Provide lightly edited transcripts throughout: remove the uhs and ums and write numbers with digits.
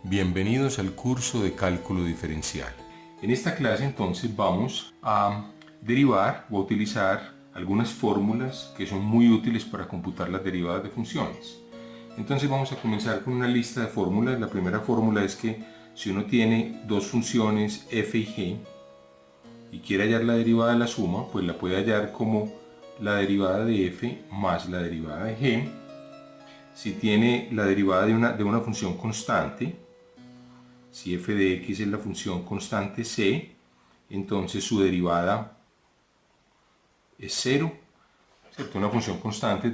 Bienvenidos al curso de cálculo diferencial. En esta clase entonces vamos a derivar o a utilizar algunas fórmulas que son muy útiles para computar las derivadas de funciones. Entonces vamos a comenzar con una lista de fórmulas. La primera fórmula es que si uno tiene dos funciones f y g y quiere hallar la derivada de la suma, pues la puede hallar como la derivada de f más la derivada de g. Si tiene la derivada de una función constante, si f de x es la función constante c, entonces su derivada es 0, ¿cierto? Una función constante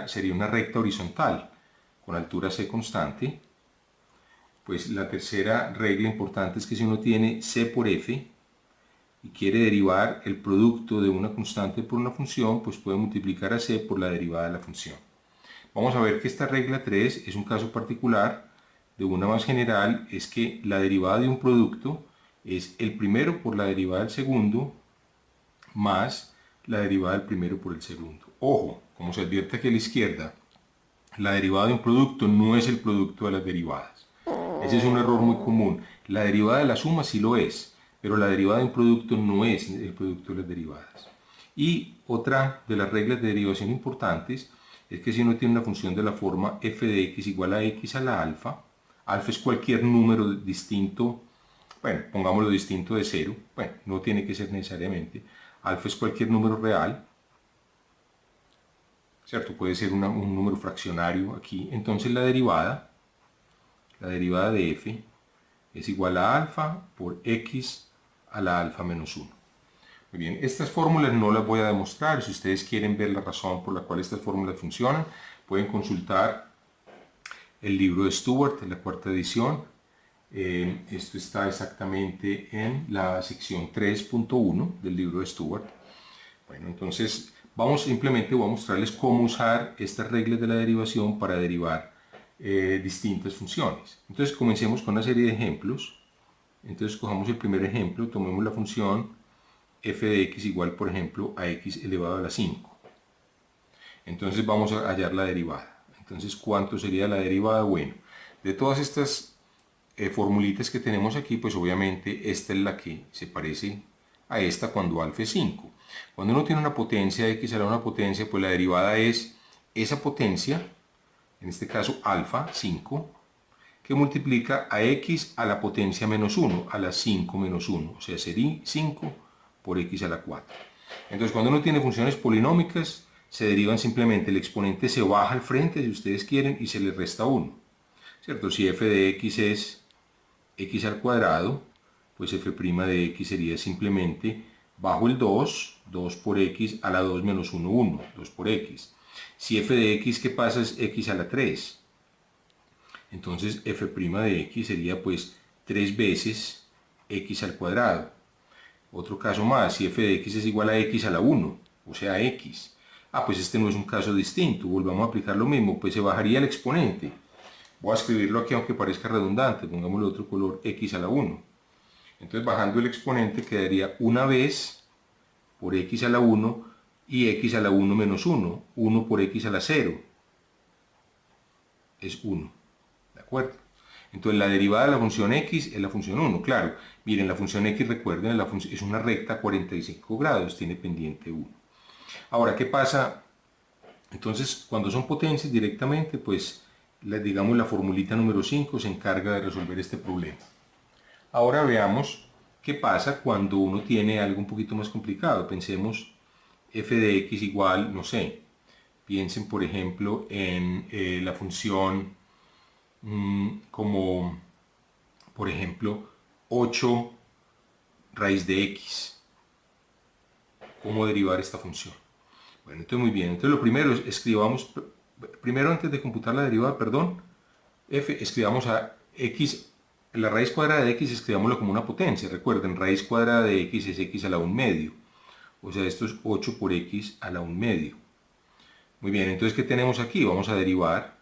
sería una recta horizontal con altura c constante. Pues la tercera regla importante es que si uno tiene c por f y quiere derivar el producto de una constante por una función, pues puede multiplicar a c por la derivada de la función. Vamos a ver que esta regla 3 es un caso particular. De una más general es que la derivada de un producto es el primero por la derivada del segundo más la derivada del primero por el segundo. Ojo, como se advierte aquí a la izquierda, la derivada de un producto no es el producto de las derivadas. Ese es un error muy común. La derivada de la suma sí lo es, pero la derivada de un producto no es el producto de las derivadas. Y otra de las reglas de derivación importantes es que si uno tiene una función de la forma f de x igual a x a la alfa, alfa es cualquier número distinto, bueno, pongámoslo distinto de 0, bueno, no tiene que ser necesariamente, alfa es cualquier número real, ¿cierto? Puede ser un número fraccionario aquí, entonces la derivada de f es igual a alfa por x a la alfa menos 1. Muy bien, estas fórmulas no las voy a demostrar. Si ustedes quieren ver la razón por la cual estas fórmulas funcionan, pueden consultar el libro de Stewart, en la cuarta edición. Esto está exactamente en la sección 3.1 del libro de Stewart. Bueno, entonces simplemente voy a mostrarles cómo usar estas reglas de la derivación para derivar distintas funciones. Entonces comencemos con una serie de ejemplos. Entonces cojamos el primer ejemplo, tomemos la función f de x igual, por ejemplo, a x elevado a la 5. Entonces vamos a hallar la derivada. Entonces, ¿cuánto sería la derivada? Bueno, de todas estas formulitas que tenemos aquí, pues obviamente esta es la que se parece a esta cuando alfa es 5. Cuando uno tiene una potencia x a la una potencia, pues la derivada es esa potencia, en este caso alfa, 5, que multiplica a x a la potencia menos 1, a la 5 menos 1, o sea, sería 5 por x a la 4. Entonces, cuando uno tiene funciones polinómicas, se derivan simplemente, el exponente se baja al frente, si ustedes quieren, y se le resta 1. ¿Cierto? Si f de x es x al cuadrado, pues f' de x sería simplemente bajo el 2 por x a la 2 menos 1, 1, 2 por x. Si f de x, ¿qué pasa? Es x a la 3. Entonces f' de x sería pues 3 veces x al cuadrado. Otro caso más, si f de x es igual a x a la 1, o sea x. Pues este no es un caso distinto, volvamos a aplicar lo mismo, pues se bajaría el exponente. Voy a escribirlo aquí aunque parezca redundante, pongámosle otro color, x a la 1. Entonces bajando el exponente quedaría una vez por x a la 1 y x a la 1 menos 1, 1 por x a la 0, es 1, ¿de acuerdo? Entonces la derivada de la función x es la función 1, claro. Miren, la función x, recuerden, es una recta a 45 grados, tiene pendiente 1. Ahora, ¿qué pasa? Entonces, cuando son potencias directamente, pues, digamos, la formulita número 5 se encarga de resolver este problema. Ahora veamos qué pasa cuando uno tiene algo un poquito más complicado. Pensemos f de x igual, no sé, piensen por ejemplo en la función como, por ejemplo, 8 raíz de x. ¿Cómo derivar esta función? Bueno, entonces muy bien. Entonces lo primero es escribamos, primero antes de computar la derivada, perdón, f, escribamos a x, la raíz cuadrada de x escribámoslo como una potencia. Recuerden, raíz cuadrada de x es x a la 1 medio. O sea, esto es 8 por x a la 1 medio. Muy bien, entonces ¿qué tenemos aquí? Vamos a derivar.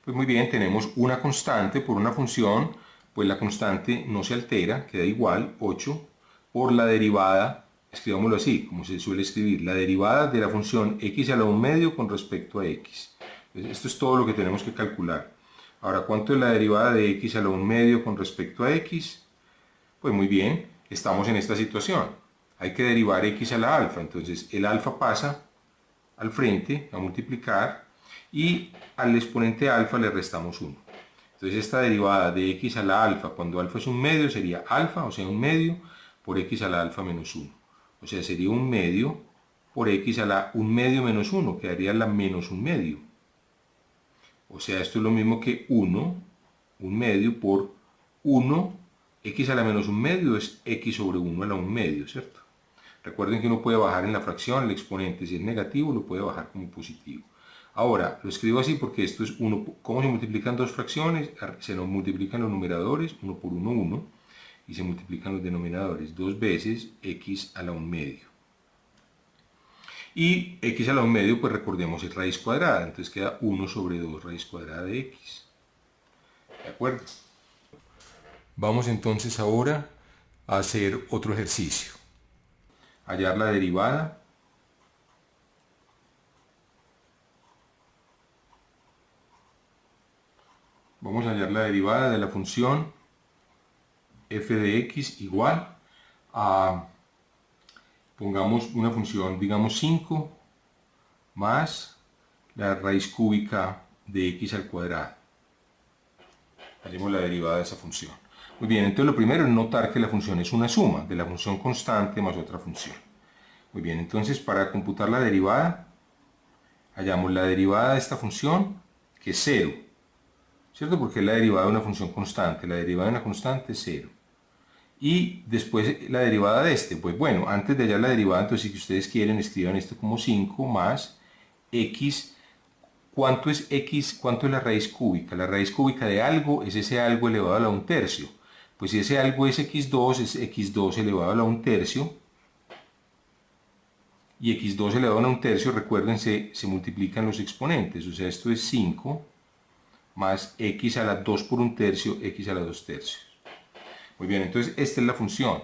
Pues muy bien, tenemos una constante por una función, pues la constante no se altera, queda igual, 8, por la derivada, escribámoslo así, como se suele escribir, la derivada de la función x a la 1 medio con respecto a x. Entonces, esto es todo lo que tenemos que calcular. Ahora, ¿cuánto es la derivada de x a la 1 medio con respecto a x? Pues muy bien, estamos en esta situación. Hay que derivar x a la alfa, entonces el alfa pasa al frente a multiplicar y al exponente alfa le restamos 1. Entonces esta derivada de x a la alfa cuando alfa es un medio sería alfa, o sea un medio, por x a la alfa menos 1. O sea, sería un medio por x a la 1 medio menos 1, quedaría la menos 1 medio. O sea, esto es lo mismo que 1, 1 medio por 1, x a la menos 1 medio es x sobre 1 a la 1 medio, ¿cierto? Recuerden que uno puede bajar en la fracción el exponente, si es negativo lo puede bajar como positivo. Ahora, lo escribo así porque esto es 1, ¿cómo se multiplican dos fracciones? Se nos multiplican los numeradores, 1 por 1, 1, y se multiplican los denominadores, dos veces x a la 1 medio. Y x a la 1 medio, pues recordemos, es raíz cuadrada, entonces queda 1 sobre 2 raíz cuadrada de x. ¿De acuerdo? Vamos entonces ahora a hacer otro ejercicio. Hallar la derivada vamos a hallar la derivada de la función f de x igual a, pongamos una función, digamos 5 más la raíz cúbica de x al cuadrado. Hallemos la derivada de esa función. Muy bien, entonces lo primero es notar que la función es una suma de la función constante más otra función. Muy bien, entonces para computar la derivada, hallamos la derivada de esta función, que es 0, ¿cierto? Porque es la derivada de una función constante, la derivada de una constante es 0. Y después la derivada de este, pues bueno, antes de hallar la derivada, entonces si ustedes quieren, escriban esto como 5 más x. ¿Cuánto es x? ¿Cuánto es la raíz cúbica? La raíz cúbica de algo es ese algo elevado a la 1 tercio. Pues si ese algo es x2 elevado a la 1 tercio. Y x2 elevado a la 1 tercio, recuérdense, se multiplican los exponentes. O sea, esto es 5 más x a la 2 por 1 tercio, x a la 2 tercios. Muy bien, entonces esta es la función.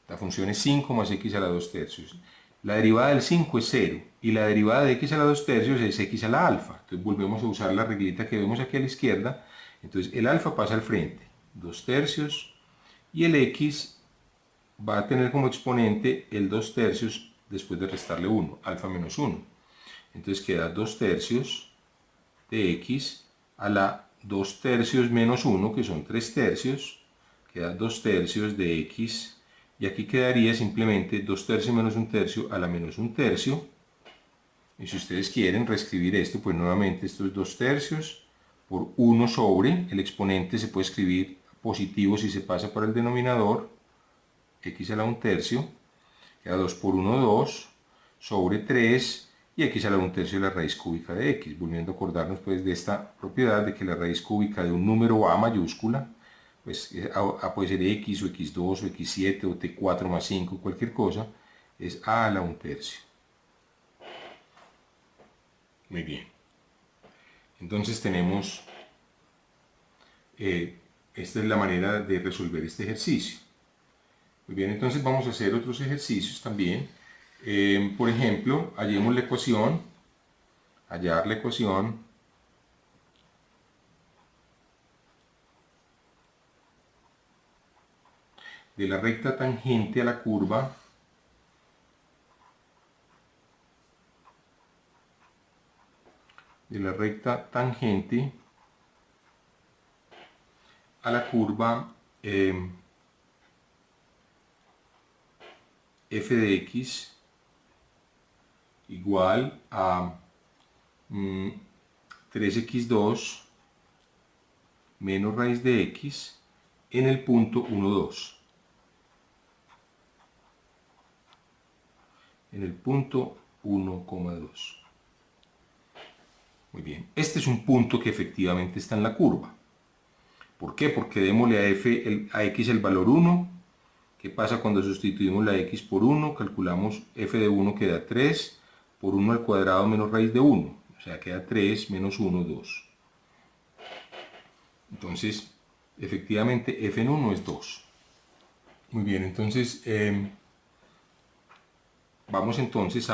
La función es 5 más x a la 2 tercios. La derivada del 5 es 0 y la derivada de x a la 2 tercios es x a la alfa. Entonces volvemos a usar la reglita que vemos aquí a la izquierda. Entonces el alfa pasa al frente, 2 tercios, y el x va a tener como exponente el 2 tercios después de restarle 1, alfa menos 1. Entonces queda 2 tercios de x a la 2 tercios menos 1, que son 3 tercios. Queda 2 tercios de x. Y aquí quedaría simplemente 2 tercios menos 1 tercio a la menos 1 tercio. Y si ustedes quieren reescribir esto, pues nuevamente esto es 2 tercios por 1 sobre, el exponente se puede escribir positivo si se pasa por el denominador, x a la 1 tercio, queda 2 por 1, 2, sobre 3, y x a la 1 tercio es la raíz cúbica de x, volviendo a acordarnos pues de esta propiedad de que la raíz cúbica de un número a mayúscula, pues a puede ser x o x2 o x7 o t4 más 5, cualquier cosa, es a la 1 tercio. Muy bien. Entonces tenemos, esta es la manera de resolver este ejercicio. Muy bien, entonces vamos a hacer otros ejercicios también. Por ejemplo, hallemos la ecuación, hallar la ecuación de la recta tangente a la curva a la curva f de x igual a 3x2 menos raíz de x en el punto 1, 2. En el punto 1,2. Muy bien, este es un punto que efectivamente está en la curva. ¿Por qué? Porque démosle a x el valor 1. ¿Qué pasa cuando sustituimos la x por 1? Calculamos f de 1 queda 3 por 1 al cuadrado menos raíz de 1. O sea, queda 3 menos 1, 2. Entonces, efectivamente, f en 1 es 2. Muy bien, entonces, vamos entonces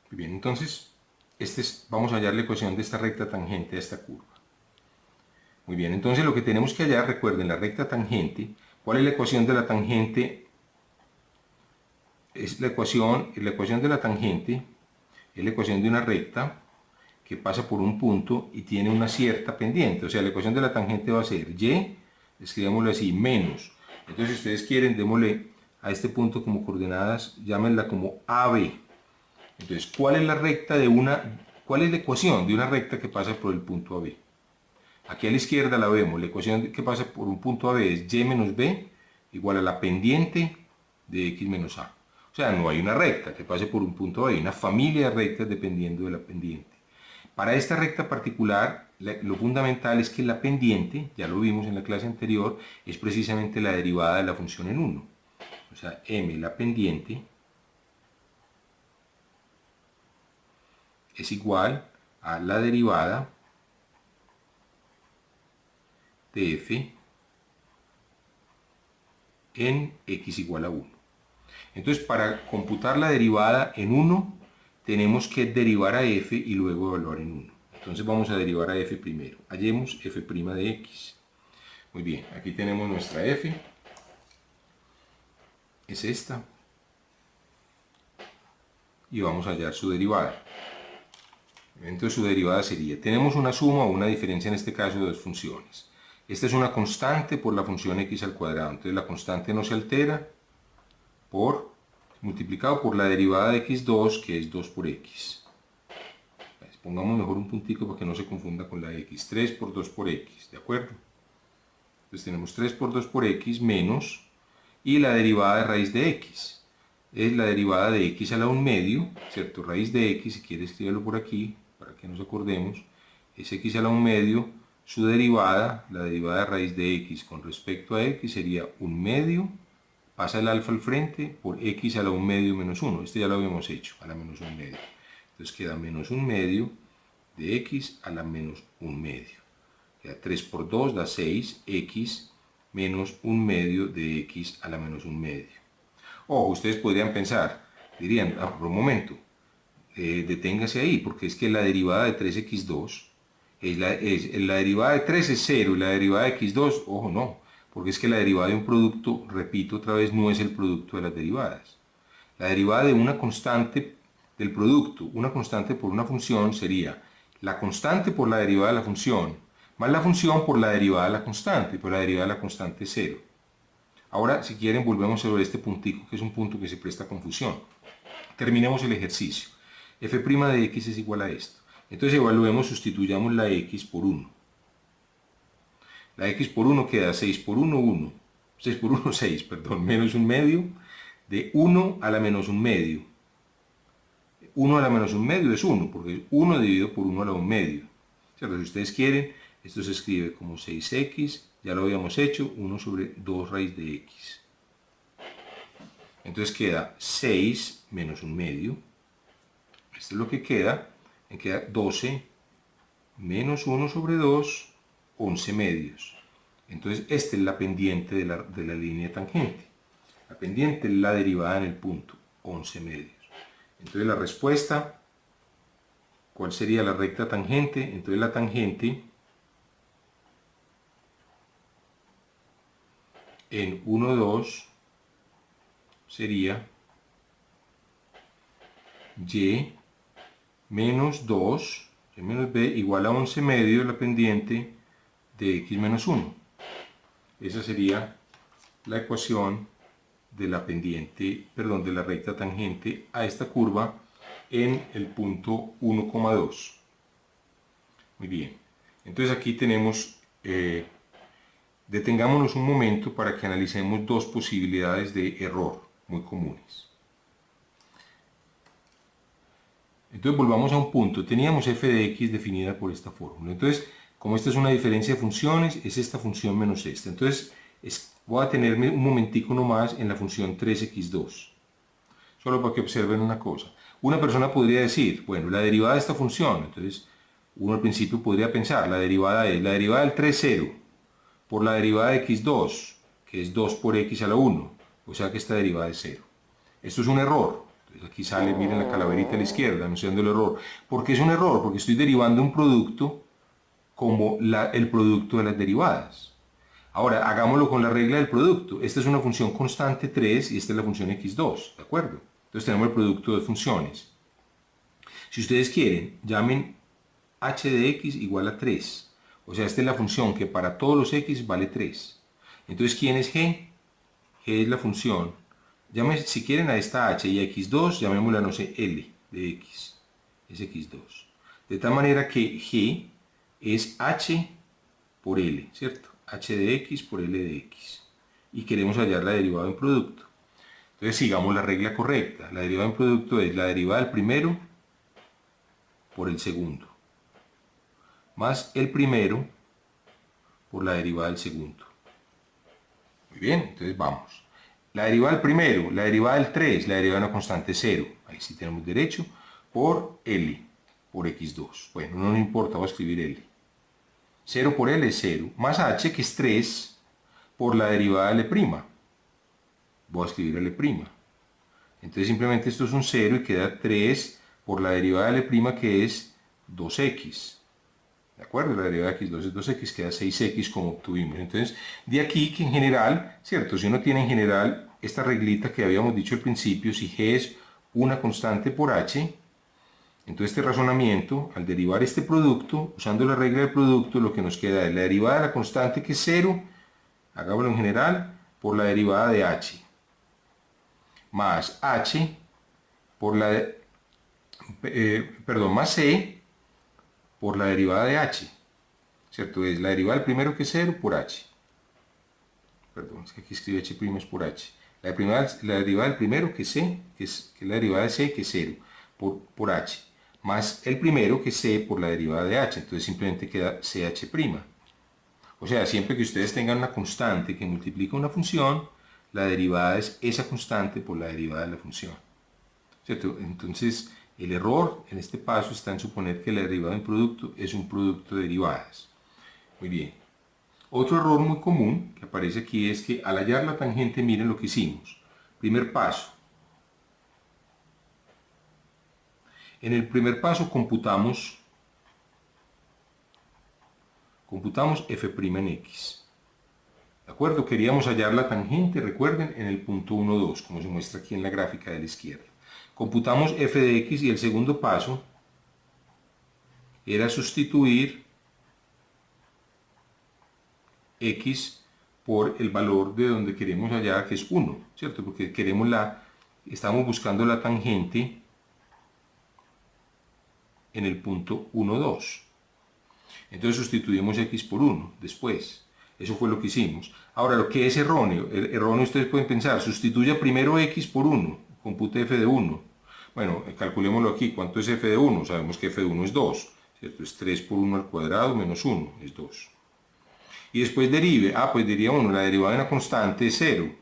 muy bien, entonces, vamos a hallar la ecuación de esta recta tangente a esta curva. Muy bien, entonces lo que tenemos que hallar, recuerden, la recta tangente. ¿Cuál es la ecuación de la tangente? La ecuación de la tangente es la ecuación de una recta que pasa por un punto y tiene una cierta pendiente. O sea, la ecuación de la tangente va a ser y, escribámoslo así, menos. Entonces, si ustedes quieren, démosle a este punto como coordenadas, llámenla como AB. Entonces, ¿cuál es la ecuación de una recta que pasa por el punto AB? Aquí a la izquierda la vemos, la ecuación que pasa por un punto AB es y menos b igual a la pendiente de x menos a. O sea, no hay una recta que pase por un punto A, hay una familia de rectas dependiendo de la pendiente. Para esta recta particular, lo fundamental es que la pendiente, ya lo vimos en la clase anterior, es precisamente la derivada de la función en 1. O sea, m, la pendiente, es igual a la derivada de f en x igual a 1. Entonces, para computar la derivada en 1, tenemos que derivar a f y luego evaluar en 1. Entonces vamos a derivar a f primero. Hallemos f' de x. Muy bien, aquí tenemos nuestra f. Es esta. Y vamos a hallar su derivada. Entonces su derivada sería, tenemos una suma o una diferencia en este caso de dos funciones. Esta es una constante por la función x al cuadrado. Entonces la constante no se altera multiplicado por la derivada de x2, que es 2 por x. Pongamos mejor un puntico para que no se confunda con la x. 3 por 2 por x, ¿de acuerdo? Entonces tenemos 3 por 2 por x menos, y la derivada de raíz de x. Es la derivada de x a la 1 medio, ¿cierto? Raíz de x, si quiere escribirlo por aquí, para que nos acordemos, es x a la 1 medio, su derivada, la derivada de raíz de x con respecto a x sería 1 medio, pasa el alfa al frente, por x a la 1 medio menos 1. Este ya lo habíamos hecho, a la menos 1 medio. Entonces queda menos 1 medio de x a la menos 1 medio. Queda 3 por 2 da 6, x menos 1 medio de x a la menos 1 medio. Ojo, ustedes podrían pensar, dirían, por un momento, deténgase ahí, porque es que la derivada de 3x2, la derivada de 3 es 0 y la derivada de x2, ojo, no. Porque es que la derivada de un producto, repito otra vez, no es el producto de las derivadas. La derivada de una constante del producto, una constante por una función, sería la constante por la derivada de la función, más la función por la derivada de la constante, por la derivada de la constante es 0. Ahora, si quieren, volvemos sobre este puntico, que es un punto que se presta a confusión. Terminemos el ejercicio. f' de x es igual a esto. Entonces evaluemos, sustituyamos la x por 1. La x por 1 queda 6 por 1, 1. 6 por 1, 6, perdón, menos 1 medio, de 1 a la menos 1 medio. 1 a la menos 1 medio es 1, porque es 1 dividido por 1 a la 1 medio. ¿Cierto? Si ustedes quieren, esto se escribe como 6x, ya lo habíamos hecho, 1 sobre 2 raíz de x. Entonces queda 6 menos 1 medio. Esto es lo que queda. Me queda 12 menos 1 sobre 2, 11 medios. Entonces esta es la pendiente de la línea tangente. La pendiente es la derivada en el punto, 11 medios. Entonces la respuesta, ¿cuál sería la recta tangente? Entonces la tangente en 1, 2 sería y menos 2, y menos b igual a 11 medios la pendiente de x menos 1. Esa sería la ecuación de la pendiente, perdón, de la recta tangente a esta curva en el punto 1,2. Muy bien. Entonces aquí tenemos, detengámonos un momento para que analicemos dos posibilidades de error muy comunes. Entonces volvamos a un punto. Teníamos f de x definida por esta fórmula. Entonces, como esta es una diferencia de funciones, es esta función menos esta. Entonces, voy a detenerme un momentico nomás en la función 3x2. Solo para que observen una cosa. Una persona podría decir, bueno, la derivada de esta función, entonces uno al principio podría pensar, la derivada es la derivada del 3, 0, por la derivada de x2, que es 2 por x a la 1, o sea que esta derivada es 0. Esto es un error. Entonces aquí sale, miren la calaverita a la izquierda, anunciando el error. ¿Por qué es un error? Porque estoy derivando un producto como el producto de las derivadas. Ahora, hagámoslo con la regla del producto. Esta es una función constante 3 y esta es la función x2, ¿de acuerdo? Entonces tenemos el producto de funciones. Si ustedes quieren, llamen h de x igual a 3. O sea, esta es la función que para todos los x vale 3. Entonces, ¿quién es g? G es la función. Si quieren a esta h y a x2, llamémosla, no sé, L de x. Es x2. De tal manera que g es h por L, ¿cierto? H de x por L de x. Y queremos hallar la derivada en producto. Entonces sigamos la regla correcta. La derivada en producto es la derivada del primero por el segundo, más el primero por la derivada del segundo. Muy bien, entonces vamos. La derivada del primero, la derivada del 3, la derivada de una constante 0. Ahí sí tenemos derecho. Por L, por x2. Bueno, no nos importa, voy a escribir L. 0 por L es 0, más h, que es 3, por la derivada de L'. Voy a escribir L'. Entonces simplemente esto es un 0 y queda 3 por la derivada de L', que es 2x. ¿De acuerdo? La derivada de x2 es 2x, queda 6x como obtuvimos. Entonces, de aquí que en general, ¿cierto? Si uno tiene en general esta reglita que habíamos dicho al principio, si g es una constante por h, entonces este razonamiento, al derivar este producto, usando la regla del producto, lo que nos queda es la derivada de la constante, que es 0, hagámoslo en general, por la derivada de h, más h por la más c por la derivada de h, ¿cierto? Es la derivada del primero, que es 0, por h. Perdón, es que aquí escribe h' es por h. La derivada del primero, que es c, que es la derivada de c, que es 0, por h. Más el primero, que es c, por la derivada de h. Entonces simplemente queda ch'. O sea, siempre que ustedes tengan una constante que multiplica una función, la derivada es esa constante por la derivada de la función, ¿cierto? Entonces, el error en este paso está en suponer que la derivada del producto es un producto de derivadas. Muy bien. Otro error muy común que aparece aquí es que al hallar la tangente, miren lo que hicimos. Primer paso. En el primer paso computamos f' en x. ¿De acuerdo? Queríamos hallar la tangente, recuerden, en el punto 1, 2, como se muestra aquí en la gráfica de la izquierda. Computamos f de x y el segundo paso era sustituir x por el valor de donde queremos hallar, que es 1, ¿cierto? Porque estamos buscando la tangente en el punto 1, 2. Entonces sustituimos x por 1 después. Eso fue lo que hicimos. Ahora, lo que es erróneo, ustedes pueden pensar, sustituya primero x por 1, compute f de 1. Bueno, calculémoslo aquí. ¿Cuánto es f de 1? Sabemos que f de 1 es 2, ¿cierto? Es 3 por 1 al cuadrado menos 1, es 2. Y después derive, pues diría uno, la derivada de una constante es 0.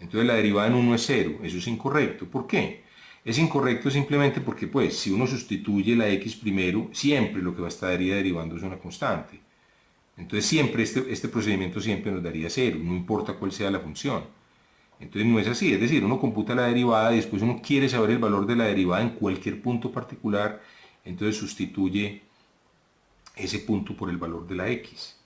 Entonces la derivada en 1 es 0, eso es incorrecto. ¿Por qué? Es incorrecto simplemente porque, pues, si uno sustituye la x primero, siempre lo que va a estar derivando es una constante. Entonces siempre este procedimiento siempre nos daría 0, no importa cuál sea la función. Entonces no es así, es decir, uno computa la derivada y después uno quiere saber el valor de la derivada en cualquier punto particular, entonces sustituye ese punto por el valor de la x,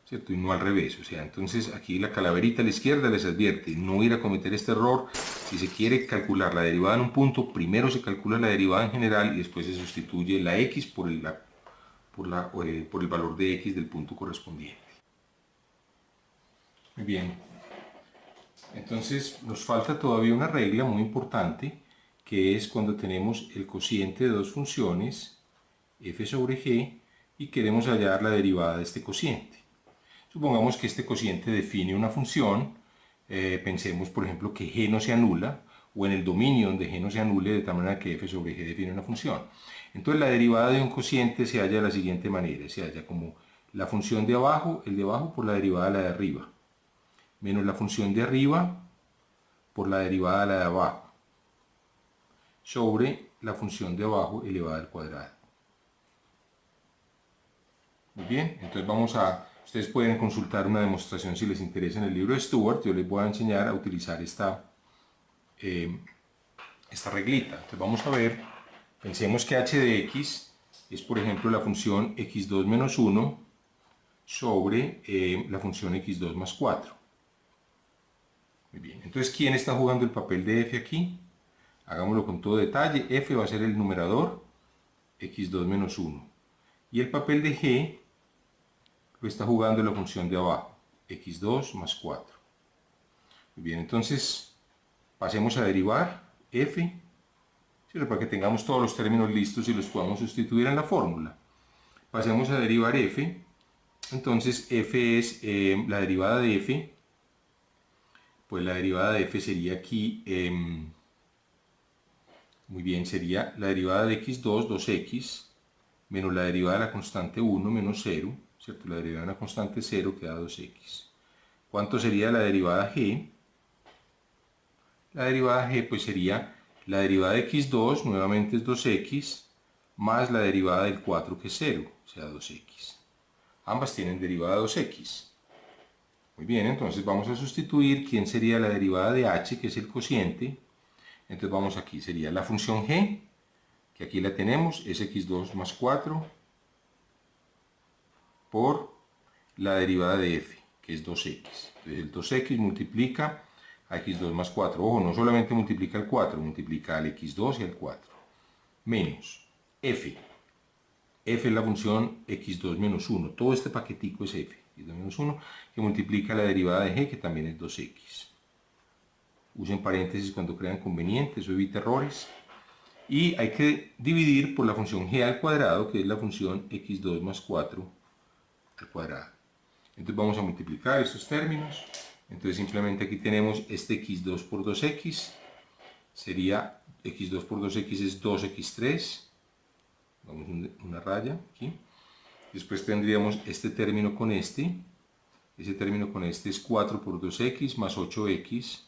¿cierto? Y no al revés. O sea, entonces aquí la calaverita a la izquierda les advierte no ir a cometer este error. Si se quiere calcular la derivada en un punto, primero se calcula la derivada en general y después se sustituye la x por el valor de x del punto correspondiente. Muy bien. Entonces nos falta todavía una regla muy importante, que es cuando tenemos el cociente de dos funciones, f sobre g, y queremos hallar la derivada de este cociente. Supongamos que este cociente define una función, pensemos por ejemplo que g no se anula, o en el dominio donde g no se anule, de tal manera que f sobre g define una función. Entonces la derivada de un cociente se halla de la siguiente manera, se halla como la función de abajo, el de abajo por la derivada de la de arriba, menos la función de arriba por la derivada de la de abajo, sobre la función de abajo elevada al cuadrado. Muy bien, entonces ustedes pueden consultar una demostración si les interesa en el libro de Stewart. Yo les voy a enseñar a utilizar esta reglita. Entonces vamos a ver, pensemos que h de x es por ejemplo la función x2 menos 1 sobre la función x2 más 4. Muy bien, entonces ¿quién está jugando el papel de f aquí? Hagámoslo con todo detalle. F va a ser el numerador, x2 menos 1. Y el papel de g lo está jugando la función de abajo, x2 más 4. Muy bien, entonces pasemos a derivar f, para que tengamos todos los términos listos y los podamos sustituir en la fórmula. Pasemos a derivar f. Entonces f es la derivada de f, pues la derivada de f sería aquí, muy bien, sería la derivada de x2, 2x, menos la derivada de la constante 1 menos 0, ¿cierto? La derivada de una constante 0 queda 2x. ¿Cuánto sería la derivada g? La derivada g pues sería la derivada de x2, nuevamente es 2x, más la derivada del 4 que es 0, o sea 2x. Ambas tienen derivada 2x. Muy bien, entonces vamos a sustituir quién sería la derivada de h, que es el cociente. Entonces vamos aquí, sería la función g, que aquí la tenemos, es x2 más 4, por la derivada de f, que es 2x. Entonces el 2x multiplica a x2 más 4. Ojo, no solamente multiplica el 4, multiplica al x2 y al 4. Menos f. F es la función x2 menos 1. Todo este paquetico es f, x2 menos 1, que multiplica la derivada de g, que también es 2x. Usen paréntesis cuando crean conveniente, eso evita errores. Y hay que dividir por la función g al cuadrado, que es la función x2 más 4 al cuadrado. Entonces vamos a multiplicar estos términos. Entonces simplemente aquí tenemos este x2 por 2x, sería x2 por 2x es 2x3, vamos una raya aquí. Después tendríamos este término con este, ese término con este es 4 por 2x más 8x,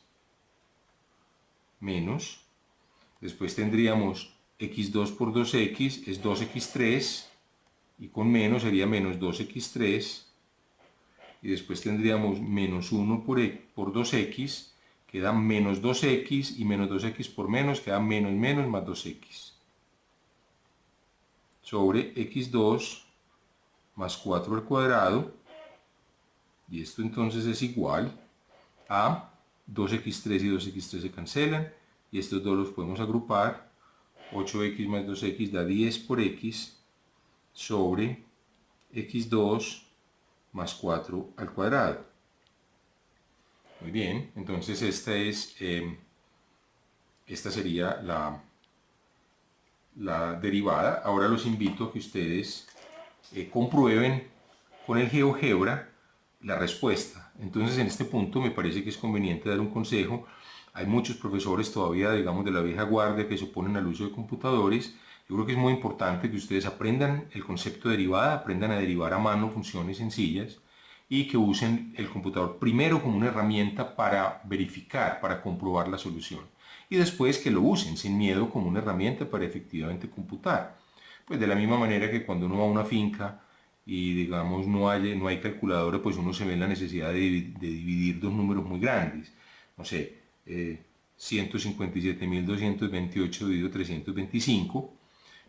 menos, después tendríamos x2 por 2x es 2x3, y con menos sería menos 2x3, y después tendríamos menos 1 por 2x, queda menos 2x, y menos 2x por menos queda menos menos más 2x, sobre x2 más 4 al cuadrado, y esto entonces es igual a 2x3 y 2x3 se cancelan, y estos dos los podemos agrupar, 8x más 2x da 10 por x, sobre x2 más 4 al cuadrado. Muy bien, entonces esta sería la derivada. Ahora los invito a que ustedes comprueben con el GeoGebra la respuesta. Entonces en este punto me parece que es conveniente dar un consejo. Hay muchos profesores todavía, digamos, de la vieja guardia que se oponen al uso de computadores. Yo creo que es muy importante que ustedes aprendan el concepto de derivada, aprendan a derivar a mano funciones sencillas y que usen el computador primero como una herramienta para verificar, para comprobar la solución. Y después que lo usen sin miedo como una herramienta para efectivamente computar. Pues de la misma manera que cuando uno va a una finca y digamos no hay calculadora, pues uno se ve en la necesidad de dividir dos números muy grandes. No sé, 157.228 dividido 325,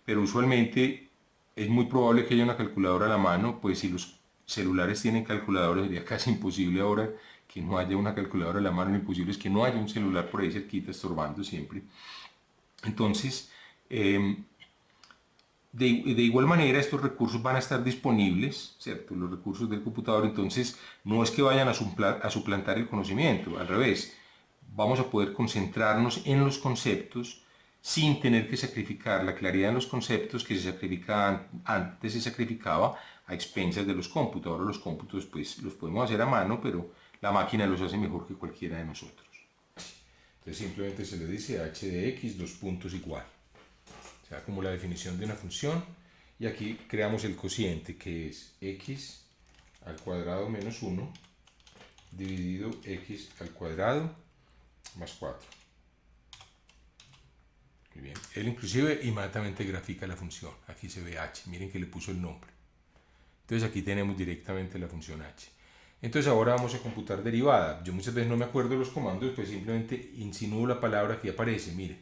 pero usualmente es muy probable que haya una calculadora a la mano, pues si los celulares tienen calculadora sería casi imposible ahora que no haya una calculadora a la mano, lo imposible es que no haya un celular por ahí cerquita estorbando siempre. Entonces, de igual manera estos recursos van a estar disponibles, ¿cierto? Los recursos del computador, entonces no es que vayan a suplantar el conocimiento, al revés, vamos a poder concentrarnos en los conceptos sin tener que sacrificar la claridad en los conceptos que antes se sacrificaba a expensas de los cómputos. Ahora los cómputos pues los podemos hacer a mano, pero la máquina los hace mejor que cualquiera de nosotros. Entonces simplemente se le dice h de x, dos puntos igual. O sea, como la definición de una función. Y aquí creamos el cociente, que es x al cuadrado menos 1 dividido x al cuadrado más 4. Muy bien. Él inclusive inmediatamente grafica la función. Aquí se ve h. Miren que le puso el nombre. Entonces aquí tenemos directamente la función h. Entonces ahora vamos a computar derivada. Yo muchas veces no me acuerdo de los comandos, pues simplemente insinúo la palabra que aparece. Miren,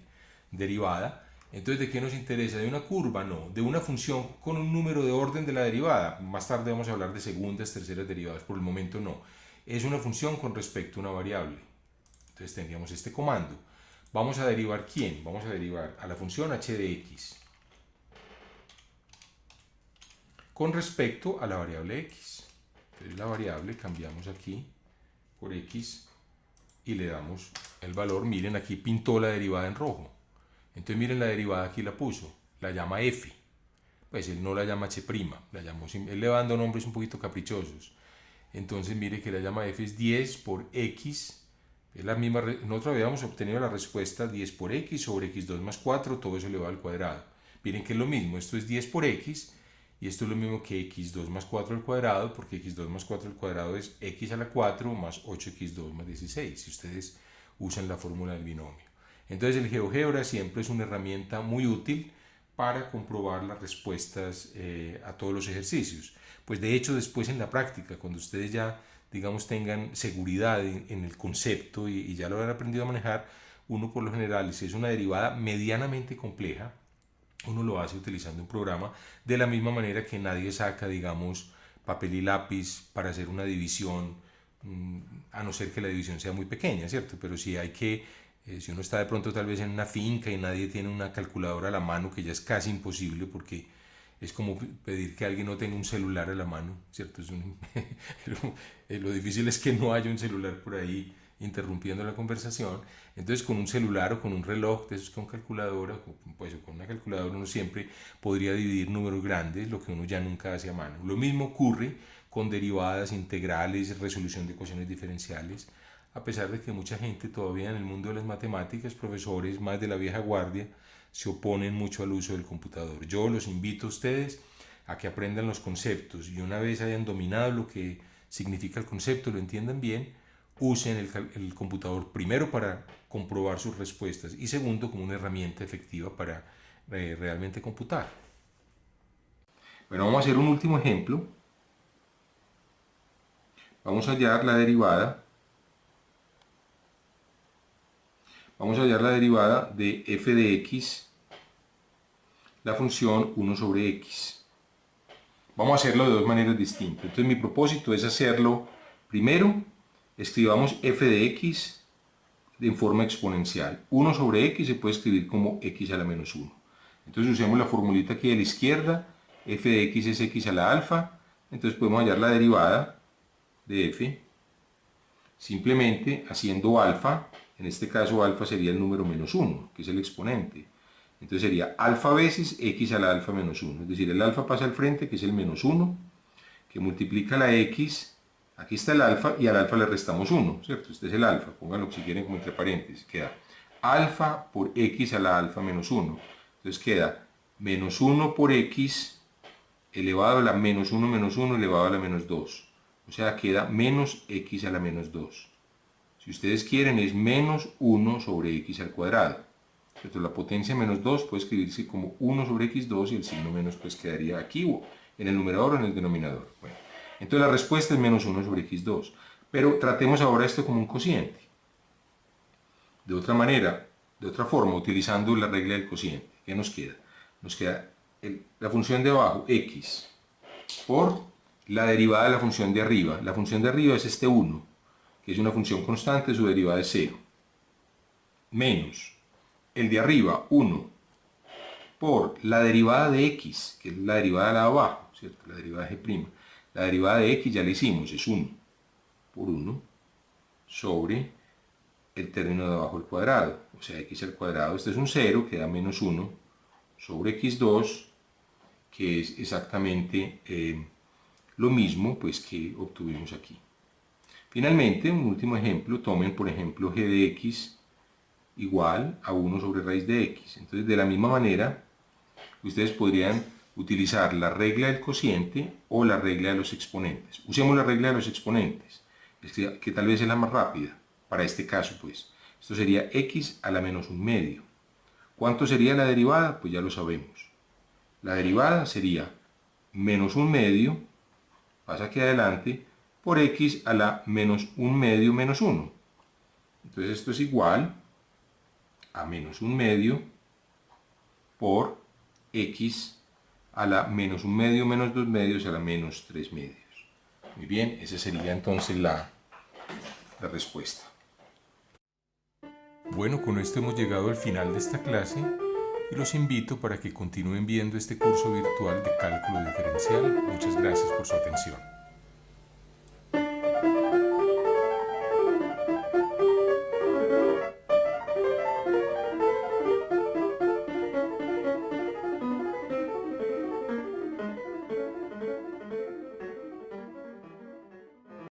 derivada. Entonces, ¿de qué nos interesa? ¿De una curva? No, de una función con un número de orden de la derivada. Más tarde vamos a hablar de segundas, terceras derivadas, por el momento no. Es una función con respecto a una variable. Entonces tendríamos este comando. Vamos a derivar ¿quién? Vamos a derivar a la función h de x con respecto a la variable x. Entonces la variable cambiamos aquí por x y le damos el valor. Miren, aquí pintó la derivada en rojo. Entonces miren, la derivada aquí la puso, la llama f. Pues él no la llama h', la llamó, él le va dando nombres un poquito caprichosos. Entonces mire que la llama f es 10 por x, es la misma, nosotros habíamos obtenido la respuesta 10 por x sobre x2 más 4, todo eso elevado al cuadrado. Miren que es lo mismo, esto es 10 por x, y esto es lo mismo que x2 más 4 al cuadrado, porque x2 más 4 al cuadrado es x a la 4 más 8x2 más 16, si ustedes usan la fórmula del binomio. Entonces el GeoGebra siempre es una herramienta muy útil para comprobar las respuestas a todos los ejercicios. Pues de hecho después en la práctica, cuando ustedes ya digamos tengan seguridad en el concepto y ya lo hayan aprendido a manejar, uno por lo general, si es una derivada medianamente compleja, uno lo hace utilizando un programa, de la misma manera que nadie saca, digamos, papel y lápiz para hacer una división, a no ser que la división sea muy pequeña, ¿cierto? Pero si hay que, si uno está de pronto tal vez en una finca y nadie tiene una calculadora a la mano, que ya es casi imposible porque es como pedir que alguien no tenga un celular a la mano, ¿cierto? Lo difícil es que no haya un celular por ahí interrumpiendo la conversación. Entonces con un celular o con un reloj, de esos con calculadora, pues con una calculadora uno siempre podría dividir números grandes, lo que uno ya nunca hace a mano. Lo mismo ocurre con derivadas, integrales, resolución de ecuaciones diferenciales, a pesar de que mucha gente todavía en el mundo de las matemáticas, profesores más de la vieja guardia, se oponen mucho al uso del computador. Yo los invito a ustedes a que aprendan los conceptos y una vez hayan dominado lo que significa el concepto, lo entiendan bien, usen el computador primero para comprobar sus respuestas y segundo como una herramienta efectiva para realmente computar. Bueno, vamos a hacer un último ejemplo. Vamos a hallar la derivada. Vamos a hallar la derivada de f de x, la función 1 sobre x. Vamos a hacerlo de dos maneras distintas. Entonces mi propósito es hacerlo primero, escribamos f de x en forma exponencial. 1 sobre x se puede escribir como x a la menos 1. Entonces usemos la formulita aquí a la izquierda, f de x es x a la alfa, entonces podemos hallar la derivada de f simplemente haciendo alfa, en este caso alfa sería el número menos 1, que es el exponente. Entonces sería alfa veces x a la alfa menos 1, es decir, el alfa pasa al frente, que es el menos 1, que multiplica la x, aquí está el alfa, y al alfa le restamos 1, ¿cierto? Este es el alfa, pónganlo si quieren como entre paréntesis, queda alfa por x a la alfa menos 1, entonces queda menos 1 por x elevado a la menos 1 menos 1 elevado a la menos 2, o sea, queda menos x a la menos 2. Si ustedes quieren es menos 1 sobre x al cuadrado. ¿Cierto? La potencia menos 2 puede escribirse como 1 sobre x2 y el signo menos pues quedaría aquí o en el numerador o en el denominador. Bueno, entonces la respuesta es menos 1 sobre x2. Pero tratemos ahora esto como un cociente. De otra manera, de otra forma, utilizando la regla del cociente. ¿Qué nos queda? Nos queda la función de abajo, x, por la derivada de la función de arriba. La función de arriba es este 1, que es una función constante, su derivada es 0. Menos el de arriba, 1, por la derivada de x, que es la derivada de la de abajo, ¿cierto? La derivada de g'. La derivada de x ya la hicimos, es 1 por 1 sobre el término de abajo al cuadrado, o sea, x al cuadrado, este es un 0, queda menos 1 sobre x2, que es exactamente lo mismo pues que obtuvimos aquí. Finalmente, un último ejemplo, tomen por ejemplo g de x igual a 1 sobre raíz de x. Entonces, de la misma manera, ustedes podrían utilizar la regla del cociente o la regla de los exponentes. Usemos la regla de los exponentes, que tal vez es la más rápida para este caso, pues. Esto sería x a la menos 1 medio. ¿Cuánto sería la derivada? Pues ya lo sabemos. La derivada sería menos 1 medio, pasa aquí adelante, por x a la menos 1 medio menos 1. Entonces esto es igual a menos 1 medio por x a la menos 1 medio menos 2 medios a la menos 3 medios. Muy bien, esa sería entonces la respuesta. Bueno, con esto hemos llegado al final de esta clase y los invito para que continúen viendo este curso virtual de cálculo diferencial. Muchas gracias por su atención.